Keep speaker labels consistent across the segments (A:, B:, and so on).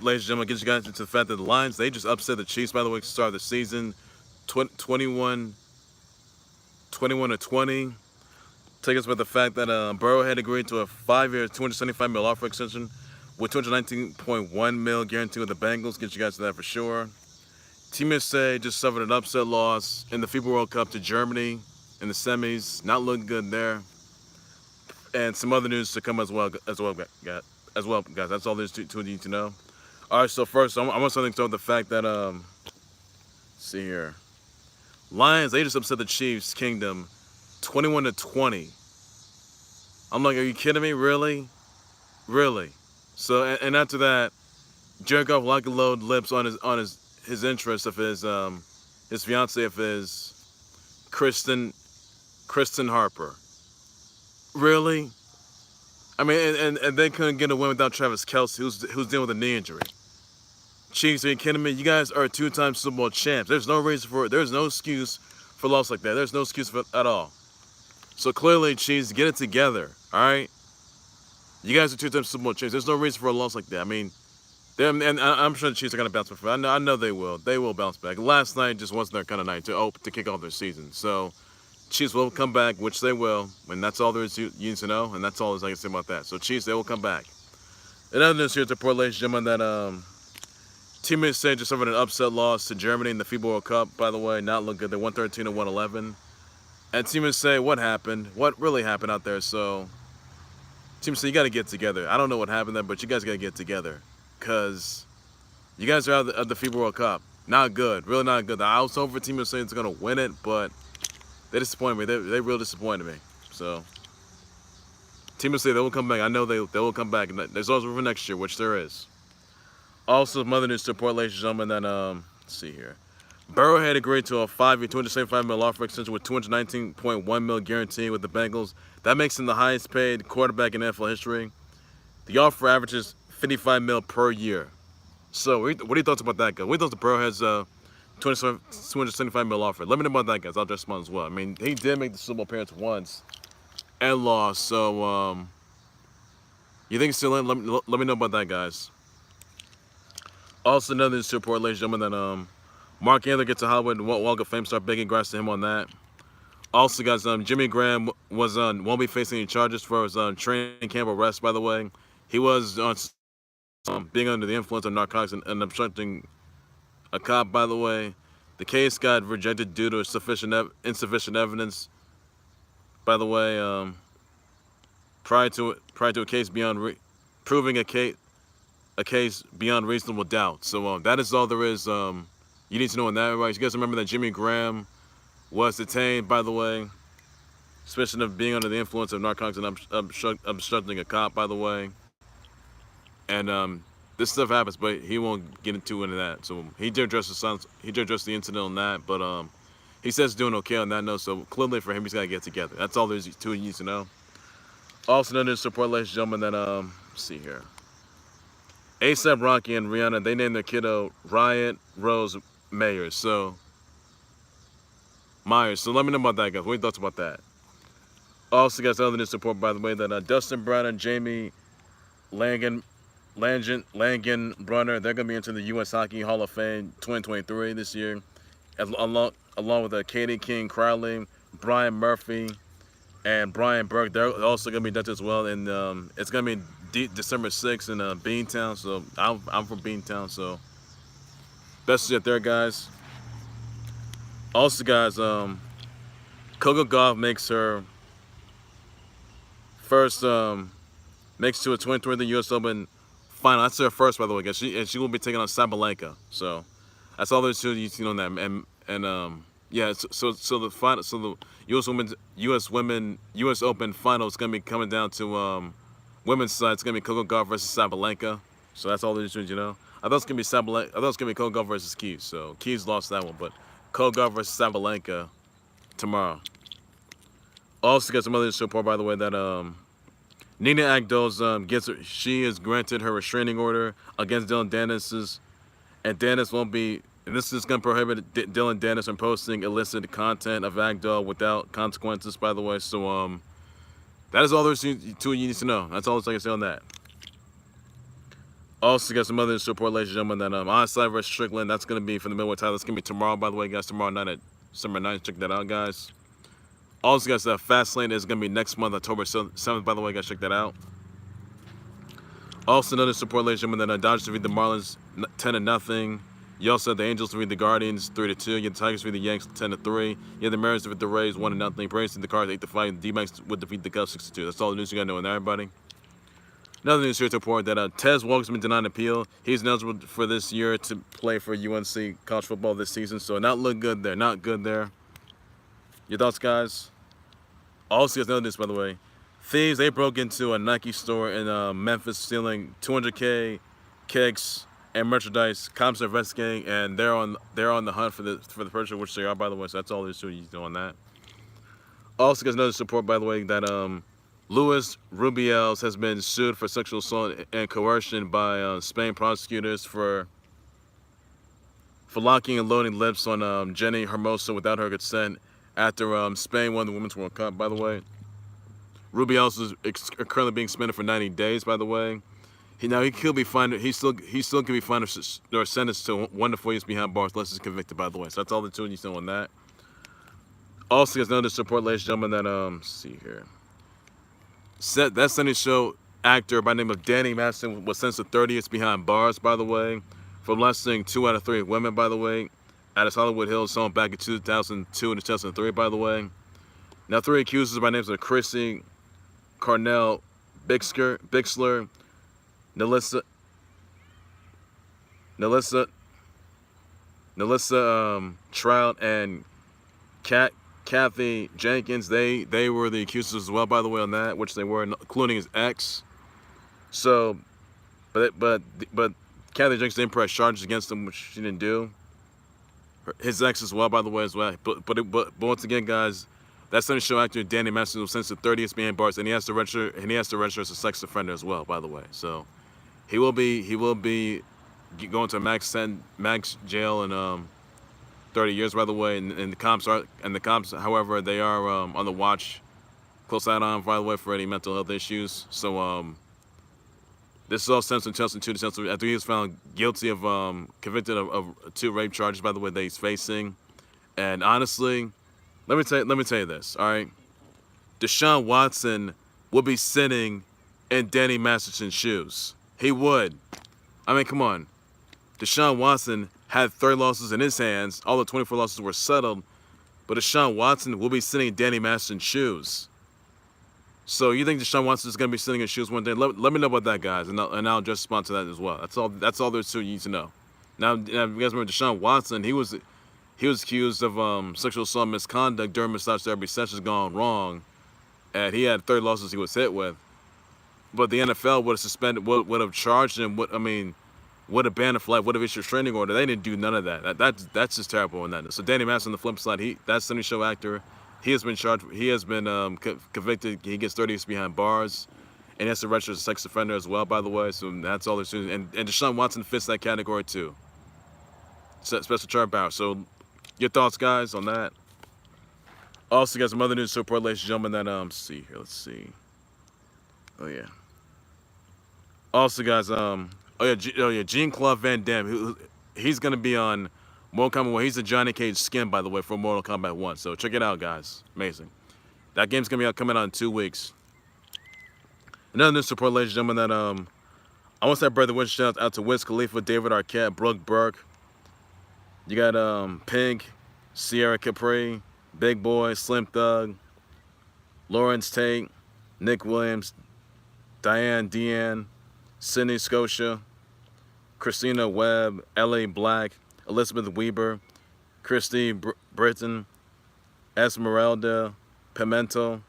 A: ladies and gentlemen, get you guys into the fact that the Lions, they just upset the Chiefs, by the way, to start the season, 21 to 20. Take us with the fact that Burrowhead agreed to a 5-year, $275 million offer extension with $219.1 million guaranteed with the Bengals. Get you guys to that for sure. Team USA just suffered an upset loss in the FIBA World Cup to Germany in the semis. Not looking good there. And some other news to come as well, guys. That's all there's to you need to know. All right, so first, I want something to start with the fact that, let's see here. Lions, they just upset the Chiefs Kingdom 21 to 20. I'm like, are you kidding me? Really? Really? So, and after that, Goff like to load lips on his interest of his fiance of his, Christen Harper. Really? I mean, and they couldn't get a win without Travis Kelce, who's dealing with a knee injury. Chiefs, are you kidding me? You guys are 2-time Super Bowl champs. There's no reason for it. There's no excuse for loss like that. There's no excuse for it at all. So clearly, Chiefs, get it together, all right? You guys are 2-time Super Bowl champs. There's no reason for a loss like that. I mean, and I'm sure the Chiefs are going to bounce back. I know they will. They will bounce back. Last night just wasn't their kind of night to kick off their season. So Chiefs will come back, which they will, and that's all there is you need to know, and that's all I can say about that. So Chiefs, they will come back. Another news here to report, ladies and gentlemen, that Team USA just suffered an upset loss to Germany in the FIBA World Cup, by the way. Not look good. They're 113 to 111. And Team USA, what happened? What really happened out there? So, Team USA, you got to get together. I don't know what happened there, but you guys got to get together. Because you guys are out of the FIBA World Cup. Not good. Really not good. I was hoping for Team USA is going to win it, but they disappointed me. They really disappointed me. So, Team USA, they will come back. I know they will come back. There's always room for next year, which there is. Also, some other news to report, ladies and gentlemen, that, let's see here. Burrowhead agreed to a 5-year, $275 million offer extension with $219.1 million guaranteed with the Bengals. That makes him the highest paid quarterback in NFL history. The offer averages $55 million per year. So, what are your thoughts about that, guys? What are your thoughts on Burrowhead's $275 million offer? Let me know about that, guys. I'll just respond as well. I mean, he did make the Super Bowl appearance once and lost. So, you think he's still in? Let me know about that, guys. Also, another news to report, ladies and gentlemen, that Marc gets a Hollywood Walk of Fame star. Big congrats to him on that. Also, guys, Jimmy Graham won't be facing any charges for his training camp arrest, by the way. He was being under the influence of narcotics and obstructing a cop, by the way. The case got rejected due to insufficient evidence, by the way, prior to a case beyond proving a case beyond reasonable doubt. So that is all there is. You need to know in that, right? You guys remember that Jimmy Graham was detained, by the way, suspicion of being under the influence of narcotics and obstructing a cop, by the way. And this stuff happens, but he won't get into that. So he did address the incident on that, but he says he's doing okay on that note. So clearly for him, he's got to get together. That's all there's to you need to know. Also, another support, ladies and gentlemen, that let's see here. A$AP Rocky and Rihanna, they named their kiddo Riot Rose Myers. So let me know about that, guys. What are your thoughts about that? Also, guys, other news support, by the way, that Dustin Brown and Jamie Langen Brunner, they're going to be into the US Hockey Hall of Fame 2023 this year, along with Katie King Crowley, Brian Murphy, and Brian Burke. They're also going to be inducted as well, and it's going to be December 6th in Beantown. So I'm from Beantown, so best of it there, guys. Also, guys, Coco Gauff makes her first makes to a 2023 US Open final. That's her first, by the way, guys. She will be taking on Sabalenka. So that's all there's to you to know on that. And yeah. So the final. So the US Open final is gonna be coming down to women's side. It's gonna be Coco Gauff versus Sabalenka. So that's all there's to you know. I thought it was gonna be Sabalenka. I thought it was gonna be Coco Gauff versus Keys. So Keys lost that one, but Coco Gauff versus Sabalenka tomorrow. Also got some other support, by the way, that Nina Agdal's she is granted her restraining order against Dillon Danis, and Danis won't be. And this is going to prohibit Dillon Danis from posting illicit content of Agdal without consequences, by the way. So that is all there's to you need to know. That's all I can say on that. Also, got some other support, ladies and gentlemen, that Adesanya Vs Strickland, that's going to be for the middleweight title. That's going to be tomorrow, by the way, guys. Tomorrow night at December 9th. Check that out, guys. Also, guys, that Fastlane is going to be next month, October 7th, by the way, guys. Check that out. Also, another support, ladies and gentlemen, that Dodgers defeat the Marlins 10-0. You also had the Angels defeat the Guardians 3-2. You had the Tigers defeat the Yanks 10-3. You had the Mariners defeat the Rays 1-0. Braves defeat the Cards 8-5. D-Backs would defeat the Cubs 6-2. That's all the news you got to know, everybody. Another news here to report that Tez Walker's been denied appeal. He's eligible for this year to play for UNC college football this season, so not look good there. Not good there. Your thoughts, guys? Also, guys, another news, by the way. Thieves, they broke into a Nike store in Memphis, stealing 200K kicks and merchandise. Cops are investigating, and they're on the hunt for the purchaser, which they are, by the way. So that's all there's to you on that. Also, guys, another support, by the way, that Luis Rubiales has been sued for sexual assault and coercion by Spain prosecutors for locking and loading lips on Jenni Hermoso without her consent after Spain won the Women's World Cup, by the way. Rubiales is currently being suspended for 90 days, by the way. He could be fined. He still could be fined or sentenced to 1 to 4 years behind bars unless he's convicted, by the way. So that's all the two you know on that. Also, there's another support, ladies and gentlemen, that let's see here. That Sunday show actor by the name of Danny Masterson was sentenced to 30 years behind bars, by the way, for molesting 2 out of 3 women, by the way, at his Hollywood Hills home back in 2002 and 2003, by the way. Now, 3 accusers by names of Chrissy, Carnell, Bixler, Nelissa Trout, and Kathy Jenkins, they were the accusers as well, by the way, on that, which they were, including his ex. So, but Kathy Jenkins didn't press charges against him, which she didn't do. His ex as well, by the way, as well. But once again, guys, that Sunday show actor Danny Masterson was sentenced to 30 years behind bars, and he has to register as a sex offender as well, by the way. So, he will be going to max jail and 30 years, by the way, and the cops, however, they are on the watch, close eye on, by the way, for any mental health issues. So this is all since in 2002 after he was found guilty of convicted of 2 rape charges, by the way, that he's facing. And honestly, let me tell you this, all right? Deshaun Watson would be sitting in Danny Masterson's shoes. He would. I mean, come on. Deshaun Watson had 30 losses in his hands. All the 24 losses were settled. But Deshaun Watson will be sitting in Danny Masterson's shoes. So you think Deshaun Watson is going to be sitting in shoes one day? Let me know about that, guys, and I'll just respond to that as well. That's all there's to you need to know. Now, if you guys remember Deshaun Watson, he was accused of sexual assault misconduct during massage therapy sessions gone wrong, and he had 30 losses he was hit with. But the NFL would have suspended, would have charged him. Would have banned him for life, would have issued a restraining order. They didn't do none of that. That's just terrible on that. So Danny Masterson, on the flip side, that Sunday show actor, he has been charged. He has been convicted. He gets 30 years behind bars, and he has to register as a sex offender as well, by the way. So that's all there's to. And Deshaun Watson fits that category too. Special charge power. So your thoughts, guys, on that? Also, got some other news to report, ladies and gentlemen. That let's see. Oh yeah. Also, guys, Jean-Claude Van Damme, he's going to be on Mortal Kombat 1. He's the Johnny Cage skin, by the way, for Mortal Kombat 1. So check it out, guys. Amazing. That game's going to be coming out in 2 weeks. Another news report, ladies and gentlemen, that I want to say brother wish shout out to Wiz Khalifa, David Arquette, Brooke Burke. You got Pink, Sierra Capri, Big Boy, Slim Thug, Lawrence Tate, Nick Williams, Diane Deanne, Sydney Scotia, Christina Webb, L.A. Black, Elizabeth Weber, Christy Britton, Esmeralda Pimento,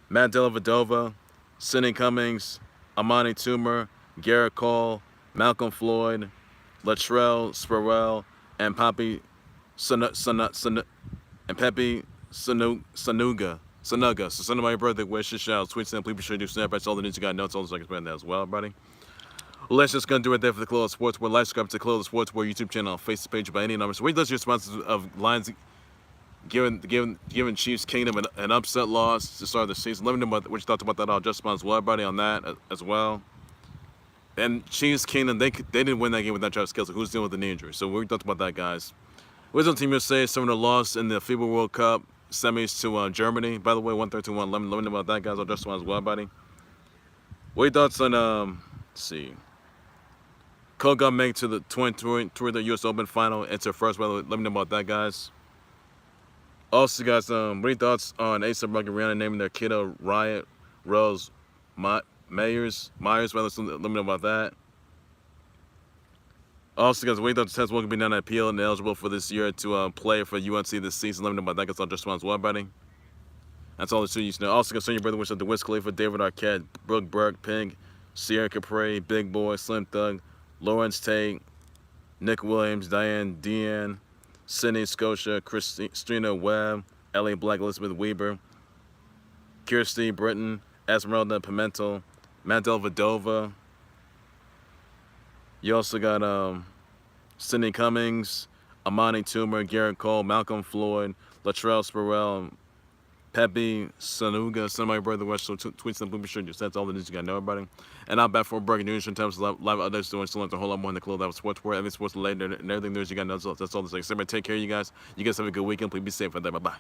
A: Matt Dellavedova, Sidney Cummings, Amani Toomer, Garrett Cole, Malcolm Floyd, Latrell Spurrell, and Pepe Sanuga. So send my birthday wishes, shout, tweets, and please be sure to do Snapchats, all the news you got, notes, all the seconds that as well, everybody. Well, let's just gonna do it there for the Khalil Sports War. Like, subscribe to Khalil Sports War YouTube channel, Facebook page by any numbers. So we list your sponsors of lines giving Chiefs Kingdom an upset loss to start the season. Let me know what you thought about that. I'll just respond as well, everybody, on that as well. And Chiefs Kingdom, they didn't win that game without Travis Kelce, who's dealing with the knee injury. So we talked about that, guys. Wizards on Team USA suffered a loss in the FIBA World Cup semis to Germany. By the way, 1-13-1. Let me know about that, guys. I'll just one as well, buddy. What are your thoughts on, let's see. Coco Gauff make to the 2023 the US Open final. It's her first, by the way. Let me know about that, guys. Also, guys, what are your thoughts on A$AP Rocky and Rihanna naming their kiddo Riot Rose Myers? Let me know about that. Also, guys, wait until Tez Walker being on appeal and eligible for this year to play for UNC this season. Let me know about that, because I'll just one as well, buddy. That's all the two you know. Also, guys, your brother wish the Wiz Khalifa, David Arquette, Brooke Burke, Pink, Sierra Capri, Big Boy, Slim Thug, Lawrence Tate, Nick Williams, Diane Deanne, Sydney Scotia, Christina Webb, Ellie Black, Elizabeth Weber, Kirsty Britton, Esmeralda Pimentel, Mandel Vadova. You also got Sydney Cummings, Amani Toomer, Garrett Cole, Malcolm Floyd, Latrell Spurrell, Pepe Sanuga, somebody brother West, so tweets and be sure you that's all the news you gotta know about it. And I'm back for breaking news in terms of live others doing still a whole lot more in the club. That was sports world, everything sports related and everything news you gotta know. That's all the things. So take care of you guys. You guys have a good weekend. Please be safe for that. Bye bye.